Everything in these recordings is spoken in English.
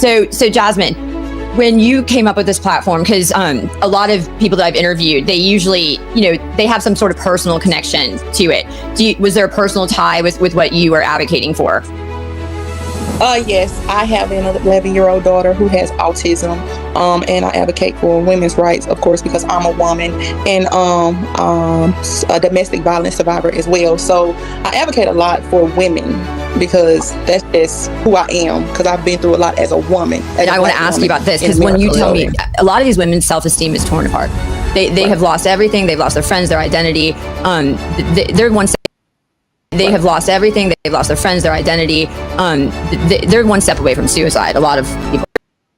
So Jasmine, when you came up with this platform, because a lot of people that I've interviewed, they usually, they have some sort of personal connection to it. Was there a personal tie with what you were advocating for? Yes, I have an 11-year-old daughter who has autism, and I advocate for women's rights, of course, because I'm a woman and a domestic violence survivor as well. So I advocate a lot for women because that's just who I am, because I've been through a lot as a woman. And I want to ask you about this, because when you tell me, a lot of these women's self-esteem is torn apart. They have lost everything. They've lost their friends, their identity. They're one. They have lost everything. They've lost their friends, their identity. They're one step away from suicide. A lot of people.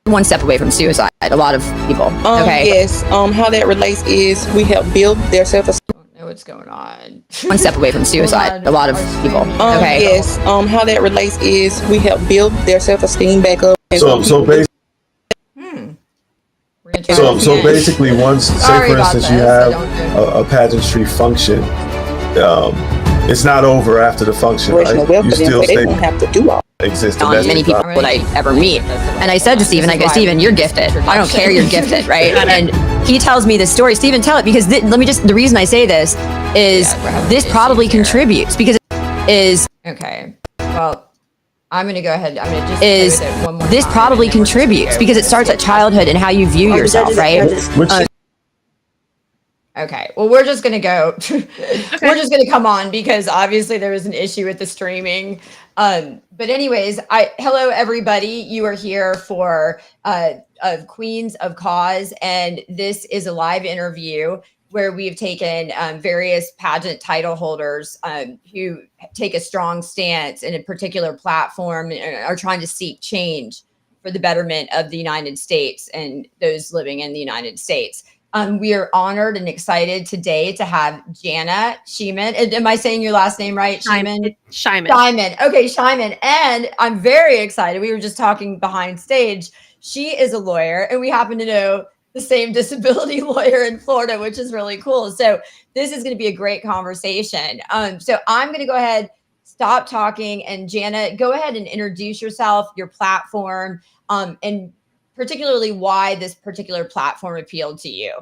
One step away from suicide. A lot of people. Okay. Yes. How that relates is we help build their self-esteem. I don't know what's going on. One step away from suicide. A lot of people. Okay. Yes. How that relates is we help build their self-esteem back up. So basically. So basically, once, say for instance, you have a pageantry function, it's not over after the function, right? You still they don't have to do all. Exist. Many people that I ever meet, and I said to Stephen, I go, Stephen, you're gifted. I don't care, you're gifted, right? And he tells me this story. Stephen, tell it, because the reason I say this is this probably contributes because it is okay. Well. I'm going to go ahead. I'm going to just say one more this time, probably contributes because it starts at childhood and how you view yourself, right? Okay. Well, we're just going to go. We're just going to come on because obviously there was an issue with the streaming. But anyways, hello, everybody. You are here for Queens of Cause, and this is a live interview where we've taken various pageant title holders who take a strong stance in a particular platform and are trying to seek change for the betterment of the United States and those living in the United States. We are honored and excited today to have Jana Shyman. Am I saying your last name right? Shyman. Okay, Shyman. And I'm very excited. We were just talking behind stage. She is a lawyer, and we happen to know the same disability lawyer in Florida, which is really cool. So this is going to be a great conversation. So I'm going to go ahead, stop talking, and Jana, go ahead and introduce yourself, your platform, and particularly why this particular platform appealed to you.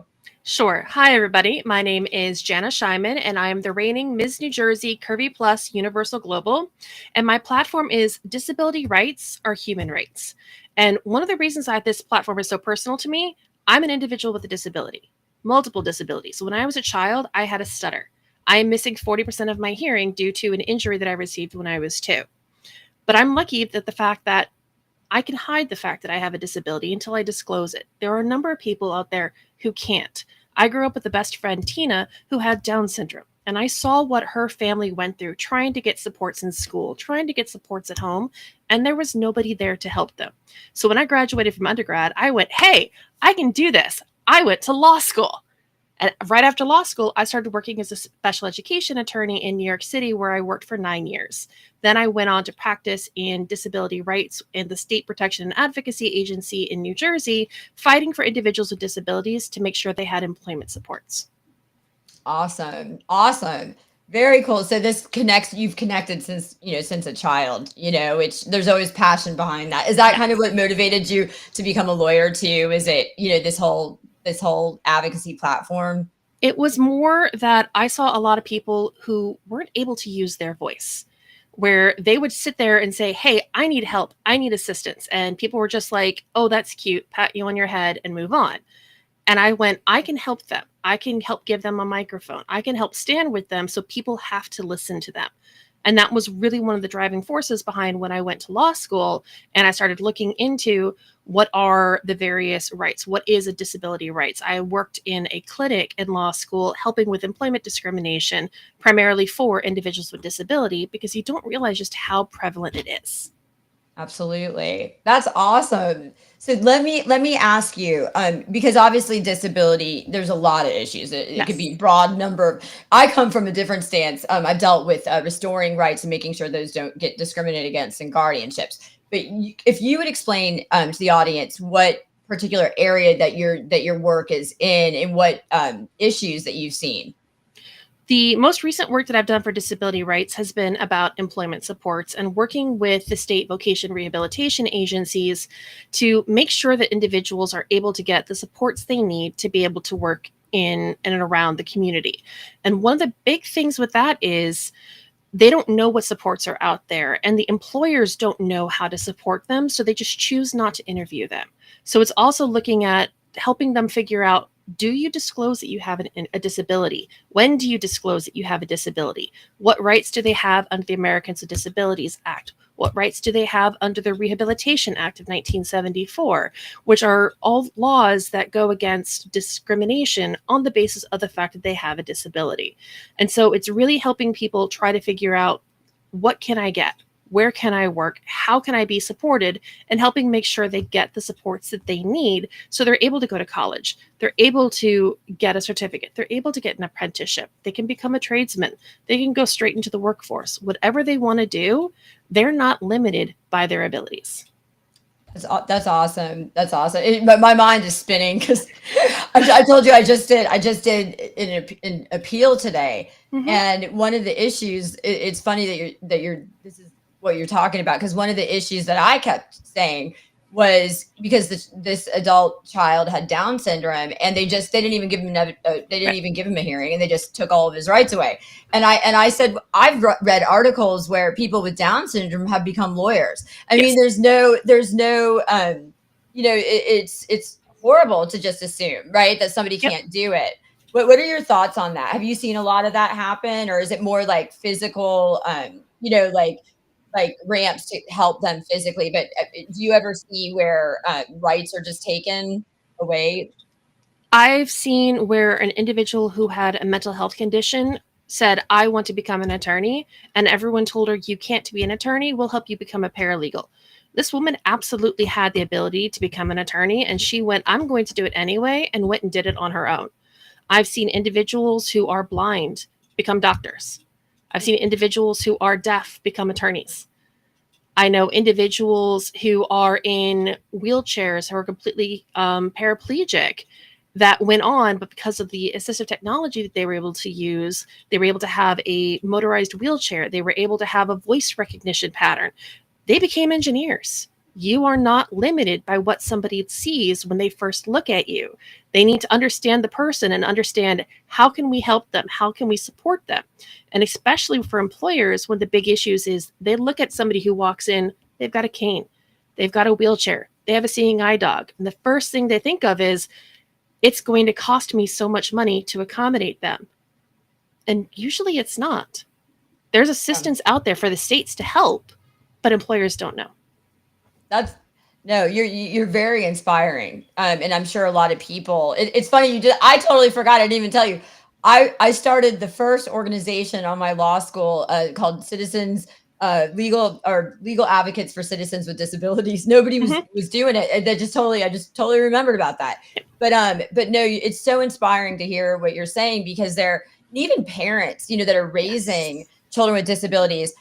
Sure. Hi, everybody. My name is Jana Shyman, and I am the reigning Ms. New Jersey Curvy Plus Universal Global. And my platform is Disability Rights Are Human Rights. And one of the reasons that this platform is so personal to me, I'm an individual with a disability, multiple disabilities. So when I was a child, I had a stutter. I am missing 40% of my hearing due to an injury that I received when I was 2. But I'm lucky that the fact that I can hide the fact that I have a disability until I disclose it. There are a number of people out there who can't. I grew up with a best friend, Tina, who had Down syndrome. And I saw what her family went through trying to get supports in school, trying to get supports at home, and there was nobody there to help them. So when I graduated from undergrad, I went, hey, I can do this. I went to law school. And right after law school, I started working as a special education attorney in New York City, where I worked for 9 years. Then I went on to practice in disability rights in the State Protection and Advocacy Agency in New Jersey, fighting for individuals with disabilities to make sure they had employment supports. Awesome. Very cool. So this connects, you've connected since a child, which there's always passion behind that. Is that kind of what motivated you to become a lawyer too? Is it, this whole advocacy platform? It was more that I saw a lot of people who weren't able to use their voice, where they would sit there and say, hey, I need help. I need assistance. And people were just like, oh, that's cute. Pat you on your head and move on. And I went, I can help them. I can help give them a microphone. I can help stand with them so people have to listen to them. And that was really one of the driving forces behind when I went to law school and I started looking into what are the various rights? What is a disability rights? I worked in a clinic in law school helping with employment discrimination, primarily for individuals with disability, because you don't realize just how prevalent it is. Absolutely. That's awesome. So let me ask you, because obviously disability, there's a lot of issues. It could be broad number. I come from a different stance. I've dealt with restoring rights and making sure those don't get discriminated against in guardianships. But if you would explain to the audience what particular area that your work is in and what issues that you've seen. The most recent work that I've done for disability rights has been about employment supports and working with the state vocation rehabilitation agencies to make sure that individuals are able to get the supports they need to be able to work in and around the community. And one of the big things with that is they don't know what supports are out there, and the employers don't know how to support them, so they just choose not to interview them. So it's also looking at helping them figure out, do you disclose that you have a disability? When do you disclose that you have a disability? What rights do they have under the Americans with Disabilities Act? What rights do they have under the Rehabilitation Act of 1974, which are all laws that go against discrimination on the basis of the fact that they have a disability. And so it's really helping people try to figure out, what can I get? Where can I work? How can I be supported? And helping make sure they get the supports that they need so they're able to go to college. They're able to get a certificate. They're able to get an apprenticeship. They can become a tradesman. They can go straight into the workforce. Whatever they want to do, they're not limited by their abilities. That's awesome. That's awesome. But my mind is spinning because I told you I just did an appeal today, and one of the issues. It's funny that you're this is what you're talking about, because one of the issues that I kept saying was because this adult child had Down syndrome, and they didn't even give him a hearing, and they just took all of his rights away. And I said, I've read articles where people with Down syndrome have become lawyers. I mean, there's no it's horrible to just assume, right, that somebody can't do it. What are your thoughts on that? Have you seen a lot of that happen, or is it more like physical, like ramps to help them physically? But do you ever see where rights are just taken away? I've seen where an individual who had a mental health condition said, I want to become an attorney, and everyone told her, you can't be an attorney, we'll help you become a paralegal. This woman absolutely had the ability to become an attorney, and she went, I'm going to do it anyway, and went and did it on her own. I've seen individuals who are blind become doctors. I've seen individuals who are deaf become attorneys. I know individuals who are in wheelchairs who are completely paraplegic that went on, but because of the assistive technology that they were able to use, they were able to have a motorized wheelchair. They were able to have a voice recognition pattern. They became engineers. You are not limited by what somebody sees when they first look at you. They need to understand the person and understand, how can we help them? How can we support them? And especially for employers, one of the big issues is they look at somebody who walks in, they've got a cane, they've got a wheelchair, they have a seeing eye dog. And the first thing they think of is, it's going to cost me so much money to accommodate them. And usually it's not. There's assistance out there for the states to help, but employers don't know. You're very inspiring. And I'm sure a lot of people, it's funny, I totally forgot. I didn't even tell you. I started the first organization on my law school called Citizens Legal Advocates for Citizens with Disabilities. Nobody was doing it. I just totally remembered about that. But no, it's so inspiring to hear what you're saying, because even parents, that are raising children with disabilities,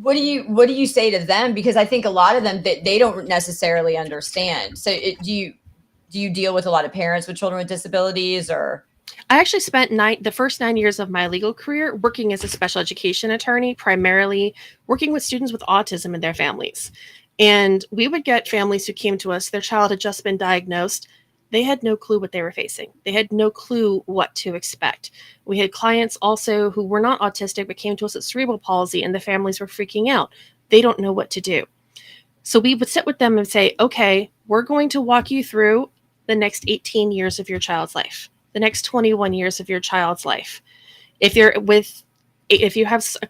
what do you say to them? Because I think a lot of them, they don't necessarily understand. So do you deal with a lot of parents with children with disabilities? Or I actually spent the first 9 years of my legal career working as a special education attorney, primarily working with students with autism and their families. And we would get families who came to us, their child had just been diagnosed. They had no clue what they were facing. They had no clue what to expect. We had clients also who were not autistic, but came to us with cerebral palsy, and the families were freaking out. They don't know what to do. So we would sit with them and say, okay, we're going to walk you through the next 18 years of your child's life, the next 21 years of your child's life. If you have a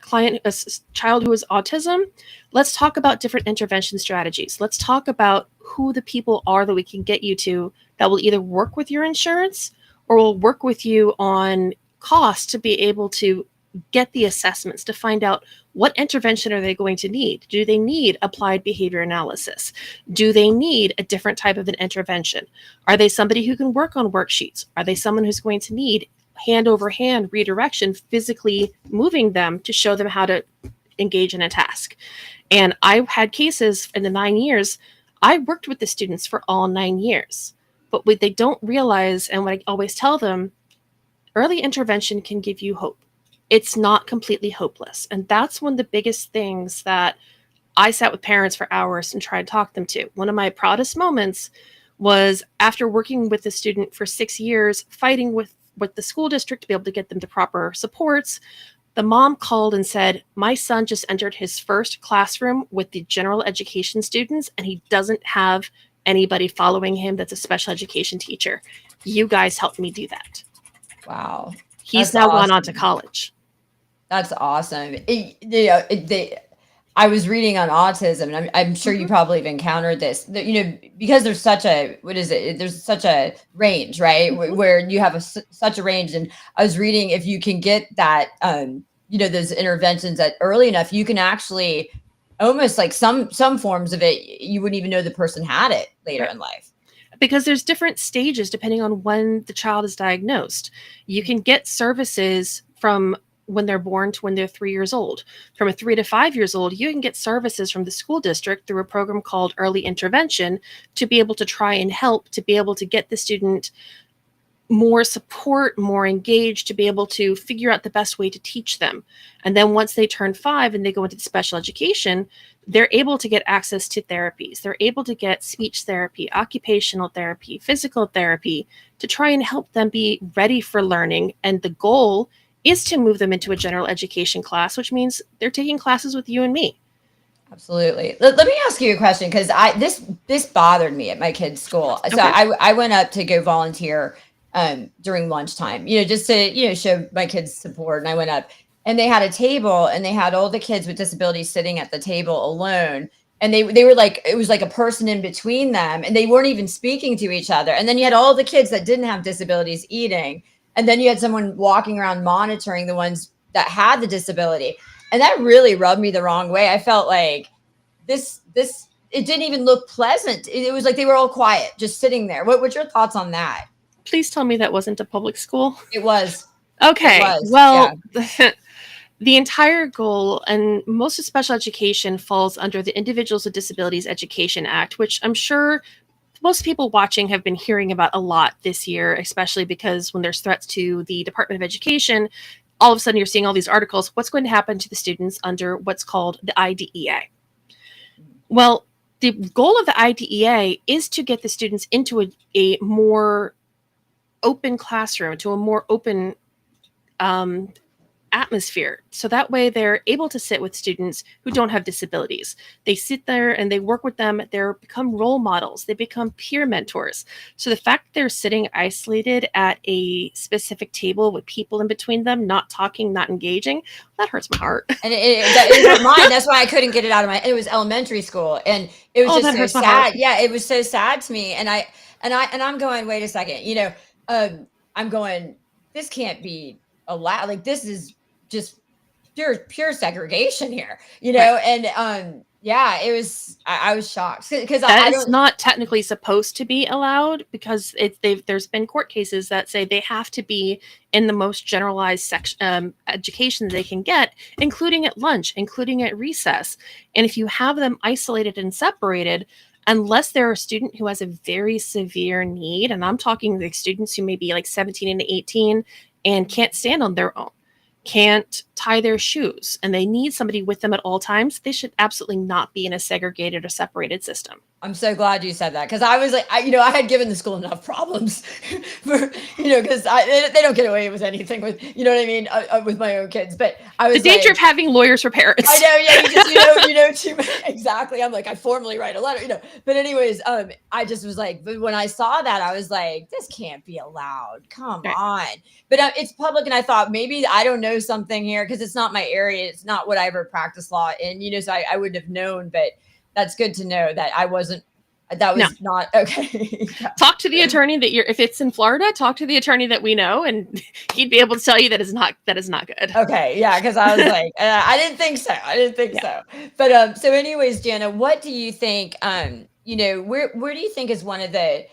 child who has autism, let's talk about different intervention strategies. Let's talk about who the people are that we can get you to that will either work with your insurance or will work with you on cost to be able to get the assessments to find out what intervention are they going to need. Do they need applied behavior analysis? Do they need a different type of an intervention? Are they somebody who can work on worksheets? Are they someone who's going to need hand over hand redirection, physically moving them to show them how to engage in a task? And I had cases in the 9 years, I worked with the students for all 9 years. But what they don't realize, and what I always tell them early intervention can give you hope. It's not completely hopeless. And that's one of the biggest things that I sat with parents for hours and tried to talk them to. One of my proudest moments was after working with the student for 6 years, fighting with the school district to be able to get them the proper supports. The mom called and said, my son just entered his first classroom with the general education students, and he doesn't have anybody following him that's a special education teacher. You guys helped me do that. Wow. He's now gone on to college. That's awesome. I was reading on autism, and I'm sure you probably have encountered this, because there's such a, there's such a range, right? Where you have such a range. And I was reading, if you can get that, those interventions at early enough, you can actually almost like some forms of it, you wouldn't even know the person had it later in life. Because there's different stages depending on when the child is diagnosed. You can get services from when they're born to when they're 3 years old. From 3 to 5 years old, you can get services from the school district through a program called early intervention to be able to try and help, to be able to get the student more support, more engaged, to be able to figure out the best way to teach them. And then once they turn 5 and they go into the special education, they're able to get access to therapies. They're able to get speech therapy, occupational therapy, physical therapy, to try and help them be ready for learning. And the goal is to move them into a general education class, which means they're taking classes with you and me. Absolutely. Let me ask you a question, because this bothered me at my kid's school. So I went up to go volunteer during lunchtime, just to, show my kids support. And I went up, and they had a table, and they had all the kids with disabilities sitting at the table alone. And they were like, it was like a person in between them, and they weren't even speaking to each other. And then you had all the kids that didn't have disabilities eating. And then you had someone walking around monitoring the ones that had the disability. And that really rubbed me the wrong way. I felt like this, it didn't even look pleasant. It was like they were all quiet, just sitting there. What's your thoughts on that? Please tell me that wasn't a public school. It was. Okay. It was, well, yeah. The entire goal, and most of special education falls under the Individuals with Disabilities Education Act, which I'm sure most people watching have been hearing about a lot this year, especially because when there's threats to the Department of Education, all of a sudden you're seeing all these articles. What's going to happen to the students under what's called the IDEA? Well, the goal of the IDEA is to get the students into a more open classroom, to a more open atmosphere. So that way they're able to sit with students who don't have disabilities. They sit there and they work with them. They become role models. They become peer mentors. So the fact they're sitting isolated at a specific table with people in between them, not talking, not engaging, that hurts my heart. And it hurt mine. That's why I couldn't get it out of it was elementary school. And it was just so sad. Yeah, it was so sad to me. And I'm going, wait a second, I'm going, this can't be allowed. Like, this is just pure segregation here, right. And it was, I was shocked because it's not technically supposed to be allowed, because there's been court cases that say they have to be in the most generalized education they can get, including at lunch, including at recess. And if you have them isolated and separated, unless they're a student who has a very severe need, and I'm talking the students who may be like 17 and 18 and can't stand on their own, can't tie their shoes, and they need somebody with them at all times, they should absolutely not be in a segregated or separated system. I'm so glad you said that, because I was like, I had given the school enough problems for, because they don't get away with anything with, you know what I mean, with my own kids. But I was the danger of having lawyers for parents. I know, yeah, you just too much. Exactly. I'm like, I formally write a letter, But anyways, I just was like, but when I saw that, I was like, this can't be allowed. Come on. But it's public, and I thought maybe I don't know something here, because it's not my area. It's not what I ever practiced law in, so I wouldn't have known. But that's good to know that not okay. Talk to the attorney if it's in Florida, talk to the attorney that we know, and he'd be able to tell you that is not good. Okay. Yeah. Cause I was like, I didn't think so. But, so anyways, Jana, what do you think, where do you think is one of the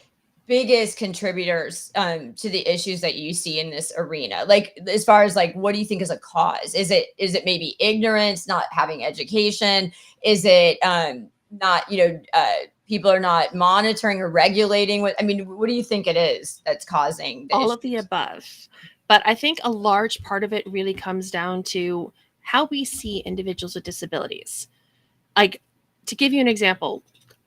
biggest contributors to the issues that you see in this arena? Like, as far as like, what do you think is a cause? Is it maybe ignorance, not having education? Is it not, people are not monitoring or regulating what do you think it is that's causing all of the above? But I think a large part of it really comes down to how we see individuals with disabilities. Like, to give you an example,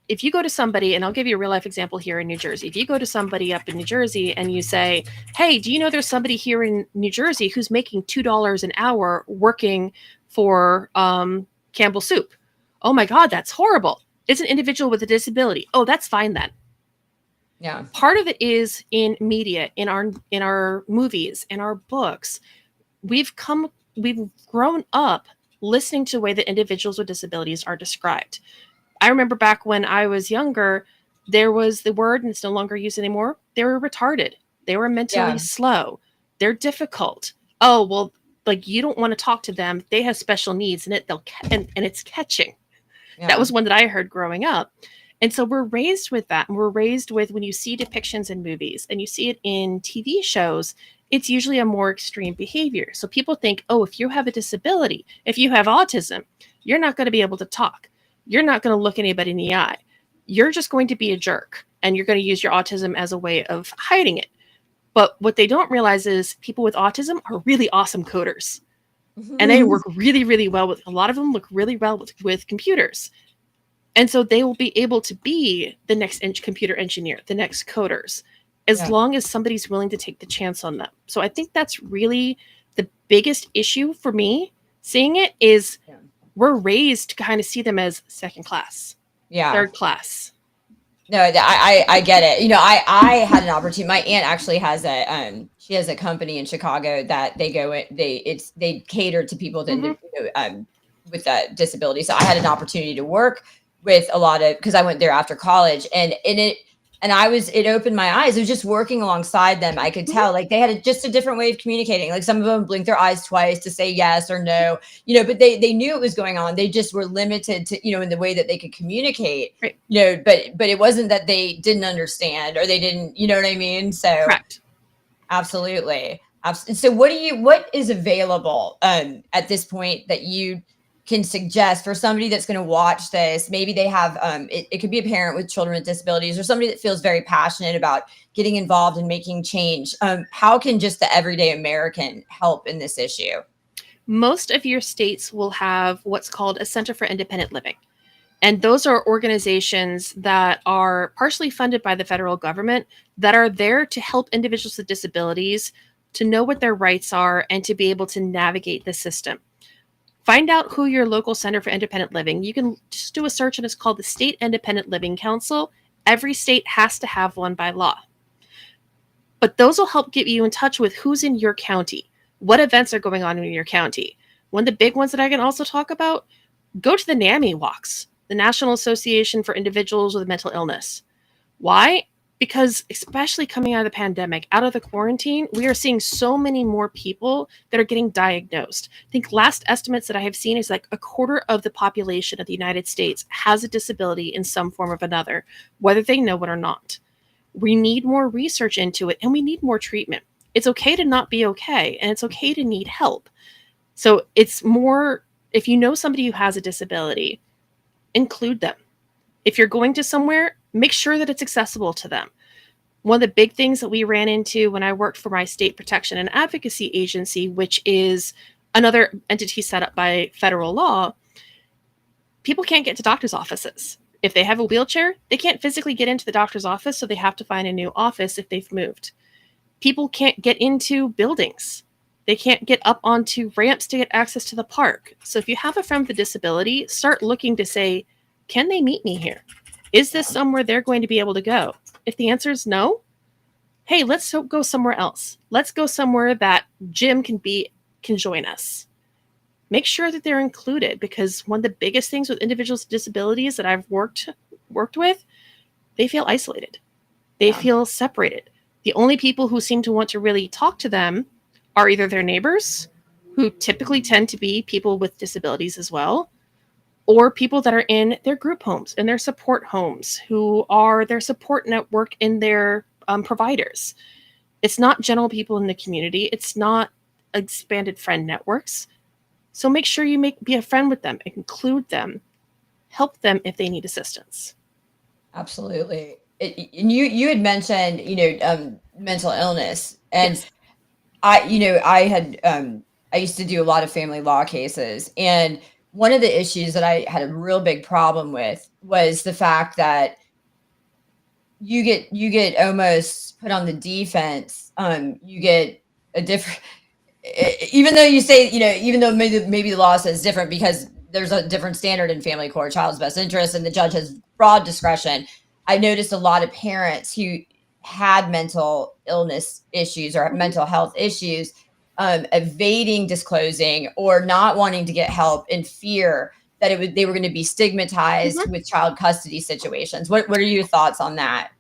if you go to somebody, and I'll give you a real life example here in New Jersey. If you go to somebody up in New Jersey and you say, hey, do you know there's somebody here in New Jersey who's making $2 an hour working for Campbell Soup? Oh my God, that's horrible. It's an individual with a disability. Oh, that's fine then. Yeah. Part of it is in media, in our movies, in our books. We've grown up listening to the way that individuals with disabilities are described. I remember back when I was younger, there was the word, and it's no longer used anymore. They were retarded. They were mentally slow. They're difficult. Oh, well, like, you don't want to talk to them. They have special needs, and it's catching. Yeah. That was one that I heard growing up. And so we're raised with that. And we're raised with, when you see depictions in movies and you see it in TV shows, it's usually a more extreme behavior. So people think, oh, if you have a disability, if you have autism, you're not going to be able to talk. You're not going to look anybody in the eye. You're just going to be a jerk, and you're going to use your autism as a way of hiding it. But what they don't realize is people with autism are really awesome coders. And they work really, really well with, a lot of them look really well with computers. And so they will be able to be the next computer engineer, the next coders, as long as somebody's willing to take the chance on them. So I think that's really the biggest issue for me seeing it is we're raised to kind of see them as second class, third class. No, I get it. You know, I had an opportunity. My aunt actually has she has a company in Chicago that they cater to people that with a disability. So I had an opportunity to work with a lot of, because I went there after college, and it opened my eyes. It was just working alongside them. I could tell like they had just a different way of communicating. Like some of them blinked their eyes twice to say yes or no, you know, but they knew it was going on. They just were limited to, you know, in the way that they could communicate, right. You know, but it wasn't that they didn't understand or they didn't, you know what I mean? So correct. Absolutely. So what is available at this point that you can suggest for somebody that's going to watch this? Maybe they have it could be a parent with children with disabilities or somebody that feels very passionate about getting involved and making change. How can just the everyday American help in this issue? Most of your states will have what's called a Center for Independent Living. And those are organizations that are partially funded by the federal government that are there to help individuals with disabilities to know what their rights are and to be able to navigate the system. Find out who your local Center for Independent Living. You can just do a search, and it's called the State Independent Living Council. Every state has to have one by law. But those will help get you in touch with who's in your county, what events are going on in your county. One of the big ones that I can also talk about, go to the NAMI walks, the National Association for Individuals with Mental Illness. Why? Because especially coming out of the pandemic, out of the quarantine, we are seeing so many more people that are getting diagnosed. I think last estimates that I have seen is like a quarter of the population of the United States has a disability in some form or another, whether they know it or not. We need more research into it, and we need more treatment. It's okay to not be okay, and it's okay to need help. So it's more, if you know somebody who has a disability, include them. If you're going to somewhere, make sure that it's accessible to them. One of the big things that we ran into when I worked for my state protection and advocacy agency, which is another entity set up by federal law, people can't get to doctor's offices. If they have a wheelchair, they can't physically get into the doctor's office, so they have to find a new office if they've moved. People can't get into buildings. They can't get up onto ramps to get access to the park. So if you have a friend with a disability, start looking to say, can they meet me here? Is this somewhere they're going to be able to go? If the answer is no, hey, let's go somewhere else. Let's go somewhere that Jim can join us. Make sure that they're included, because one of the biggest things with individuals with disabilities that I've worked with, they feel isolated. They feel separated. The only people who seem to want to really talk to them are either their neighbors, who typically tend to be people with disabilities as well, or people that are in their group homes and their support homes, who are their support network in their providers. It's not general people in the community. It's not expanded friend networks. So make sure you be a friend with them, include them, help them if they need assistance. Absolutely. And you had mentioned, mental illness, and I used to do a lot of family law cases, and one of the issues that I had a real big problem with was the fact that you get almost put on the defense. You get a different, even though you say, even though maybe the law says different because there's a different standard in family court, child's best interest, and the judge has broad discretion. I noticed a lot of parents who had mental illness issues or mental health issues, evading disclosing or not wanting to get help in fear that they were going to be stigmatized with child custody situations. What are your thoughts on that?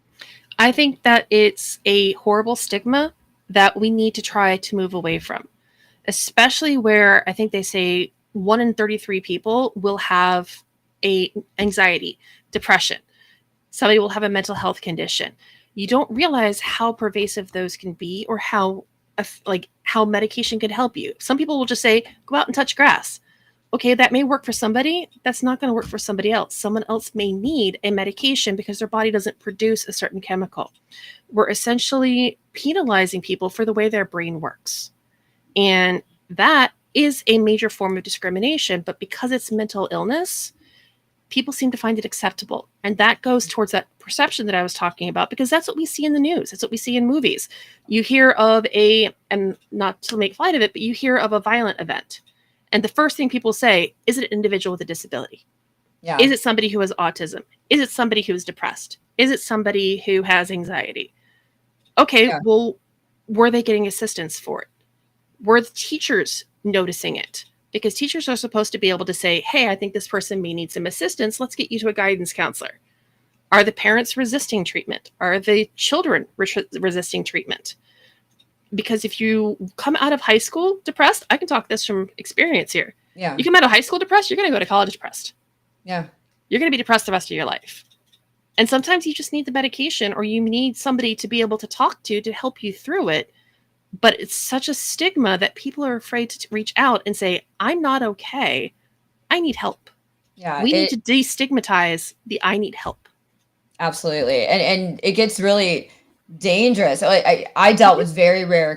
I think that it's a horrible stigma that we need to try to move away from, especially where I think they say 1 in 33 people will have anxiety, depression. Somebody will have a mental health condition. You don't realize how pervasive those can be, or how medication could help you. Some people will just say, go out and touch grass. Okay, that may work for somebody. That's not going to work for somebody else. Someone else may need a medication because their body doesn't produce a certain chemical. We're essentially penalizing people for the way their brain works. And that is a major form of discrimination, but because it's mental illness, people seem to find it acceptable. And that goes towards that perception that I was talking about, because that's what we see in the news. That's what we see in movies. You hear of and not to make light of it, but you hear of a violent event. And the first thing people say, is it an individual with a disability? Yeah. Is it somebody who has autism? Is it somebody who is depressed? Is it somebody who has anxiety? Okay, well, were they getting assistance for it? Were the teachers noticing it? Because teachers are supposed to be able to say, hey, I think this person may need some assistance. Let's get you to a guidance counselor. Are the parents resisting treatment? Are the children resisting treatment? Because if you come out of high school depressed, I can talk this from experience here. Yeah. You come out of high school depressed, you're going to go to college depressed. Yeah. You're going to be depressed the rest of your life. And sometimes you just need the medication, or you need somebody to be able to talk to help you through it. But it's such a stigma that people are afraid to reach out and say, I'm not okay. I need help. Yeah. We need to destigmatize the I need help. Absolutely. And it gets really dangerous. I dealt with very rare.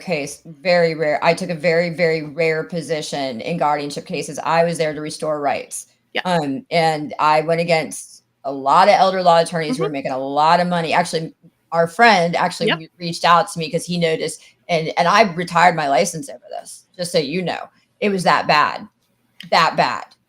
I took a very, very rare position in guardianship cases. I was there to restore rights. Yeah. And I went against a lot of elder law attorneys who were making a lot of money. Actually, our friend reached out to me because he noticed, and I retired my license over this, just so you know. It was that bad.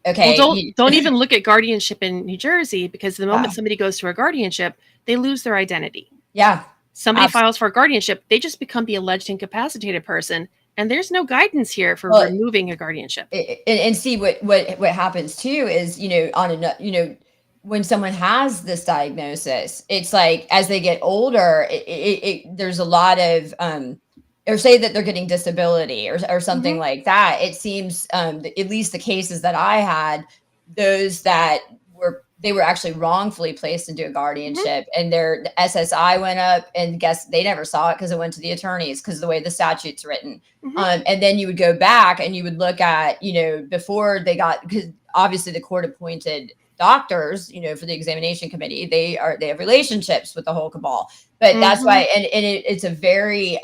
Okay. Well, don't even look at guardianship in New Jersey, because the moment somebody goes to a guardianship, they lose their identity. Yeah. Somebody files for a guardianship, they just become the alleged incapacitated person, and there's no guidance here for removing a guardianship. And see what happens too is, when someone has this diagnosis, it's like as they get older, there's a lot of or say that they're getting disability or something like that. It seems at least the cases that I had, those that were actually wrongfully placed into a guardianship, and their SSI went up, and guess they never saw it because it went to the attorneys because of the way the statute's written. And then you would go back and you would look at, before they got, because obviously the court appointed doctors, for the examination committee, they have relationships with the whole cabal. But that's why, and it's a very,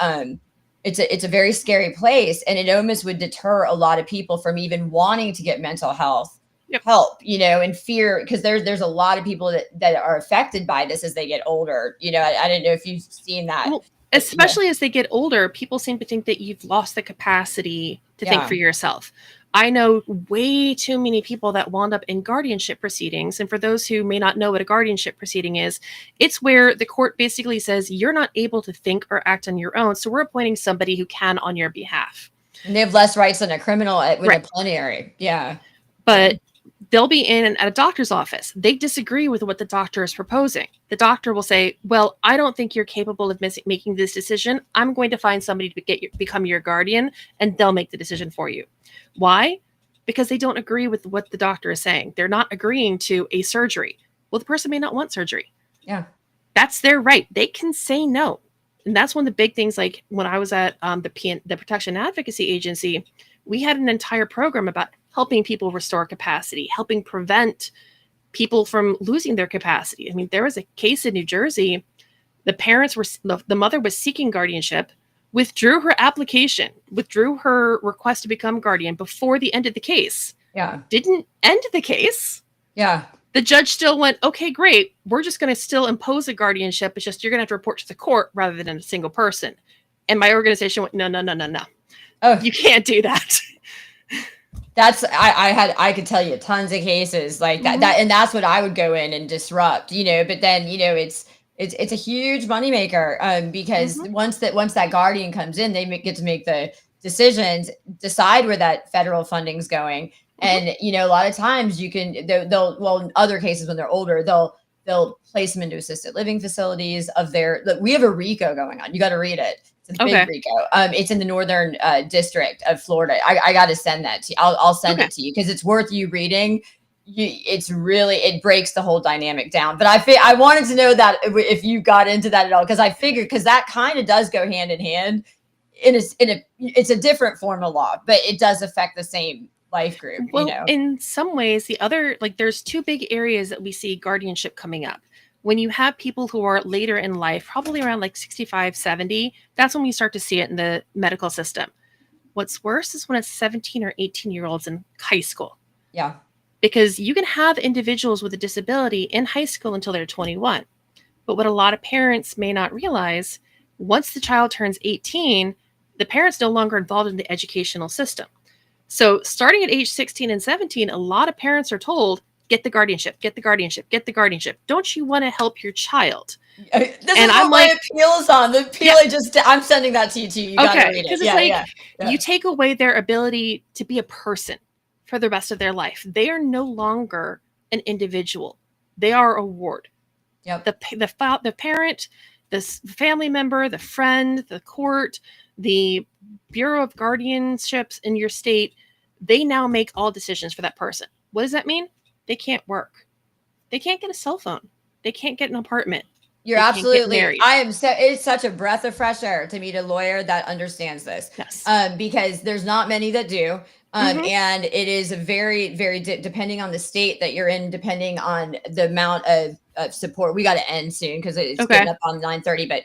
it's a very scary place, and it almost would deter a lot of people from even wanting to get mental health help, and fear, because there's a lot of people that are affected by this as they get older. I don't know if you've seen that. Well, especially as they get older, people seem to think that you've lost the capacity to think for yourself. I know way too many people that wound up in guardianship proceedings. And for those who may not know what a guardianship proceeding is, it's where the court basically says you're not able to think or act on your own, so we're appointing somebody who can on your behalf. And they have less rights than a criminal with a plenary. Yeah. But they'll be at a doctor's office. They disagree with what the doctor is proposing. The doctor will say, well, I don't think you're capable of making this decision. I'm going to find somebody to become your guardian, and they'll make the decision for you. Why? Because they don't agree with what the doctor is saying. They're not agreeing to a surgery. Well, the person may not want surgery. Yeah. That's their right. They can say no. And that's one of the big things. Like when I was at the Protection Advocacy Agency, we had an entire program about helping people restore capacity, helping prevent people from losing their capacity. I mean, there was a case in New Jersey. The mother was seeking guardianship. withdrew her application, withdrew her request to become guardian before the end of the case. Yeah. Didn't end the case. Yeah. The judge still went, okay, great. We're just going to still impose a guardianship. It's just you're going to have to report to the court rather than a single person. And my organization went, no. Oh, you can't do that. That's I could tell you tons of cases like that, and that's what I would go in and disrupt, but then, it's a huge moneymaker, because once that guardian comes in, they get to make the decisions, decide where that federal funding's going. And, a lot of times they'll in other cases when they're older, they'll place them into assisted living facilities look, we have a RICO going on. You got to read it. It's a big RICO. It's in the Northern District of Florida. I got to send that to you. I'll send it to you because it's worth you reading. It breaks the whole dynamic down. But I wanted to know that if you got into that at all, because I figured, because that kind of does go hand in hand. It's a different form of law, but it does affect the same life group. Well, in some ways, there's two big areas that we see guardianship coming up. When you have people who are later in life, probably around like 65, 70, that's when we start to see it in the medical system. What's worse is when it's 17 or 18-year-olds in high school. Yeah. Because you can have individuals with a disability in high school until they're 21. But what a lot of parents may not realize, once the child turns 18, the parent's no longer involved in the educational system. So starting at age 16 and 17, a lot of parents are told, get the guardianship, get the guardianship, get the guardianship. Don't you want to help your child? This is what my appeal is on. The appeal, I'm sending that to you too. You gotta read it. It's you take away their ability to be a person for the rest of their life. They are no longer an individual. They are a ward. Yep. The parent, the family member, the friend, the court, the Bureau of Guardianships in your state, they now make all decisions for that person. What does that mean? They can't work. They can't get a cell phone. They can't get an apartment. You're absolutely. It's such a breath of fresh air to meet a lawyer that understands this. Yes. Because there's not many that do. And it is a very, very depending on the state that you're in, depending on the amount of support. We got to end soon because it's getting up on 9:30. But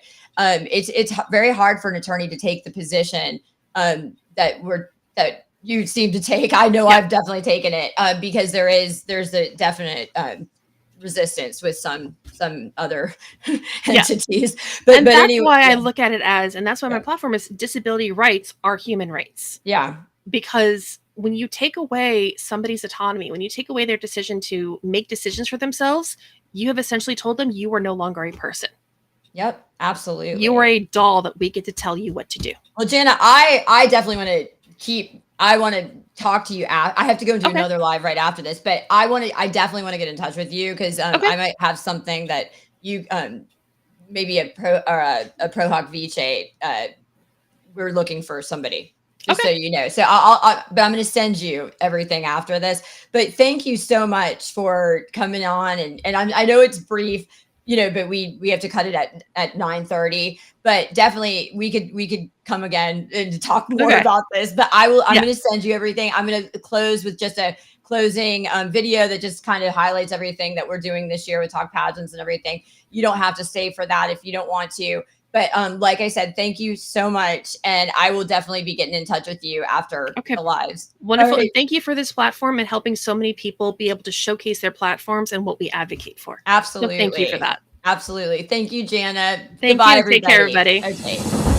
it's very hard for an attorney to take the position that you seem to take. I know I've definitely taken it because there's a definite resistance with some other entities. But that's anyway, why I look at it as, and that's why my platform is disability rights are human rights. Yeah. Because when you take away somebody's autonomy, when you take away their decision to make decisions for themselves, you have essentially told them you are no longer a person. Yep, absolutely. You are a doll that we get to tell you what to do. Well, Jana, I definitely want to talk to you. I have to go into another live right after this, but I definitely want to get in touch with you because I might have something that you, maybe a pro hoc vice. We're looking for somebody. Just so you know. So but I'm going to send you everything after this. But thank you so much for coming on. And I know it's brief, but we have to cut it at 9:30. But definitely we could come again and talk more about this. But I'm going to send you everything. I'm going to close with just a closing video that just kind of highlights everything that we're doing this year with Talk Pageants and everything. You don't have to stay for that if you don't want to. But like I said, thank you so much. And I will definitely be getting in touch with you after the lives. Wonderful. Right. Thank you for this platform and helping so many people be able to showcase their platforms and what we advocate for. Absolutely. So thank you for that. Absolutely. Thank you, Jana. Goodbye, everybody. Take care, everybody. Okay.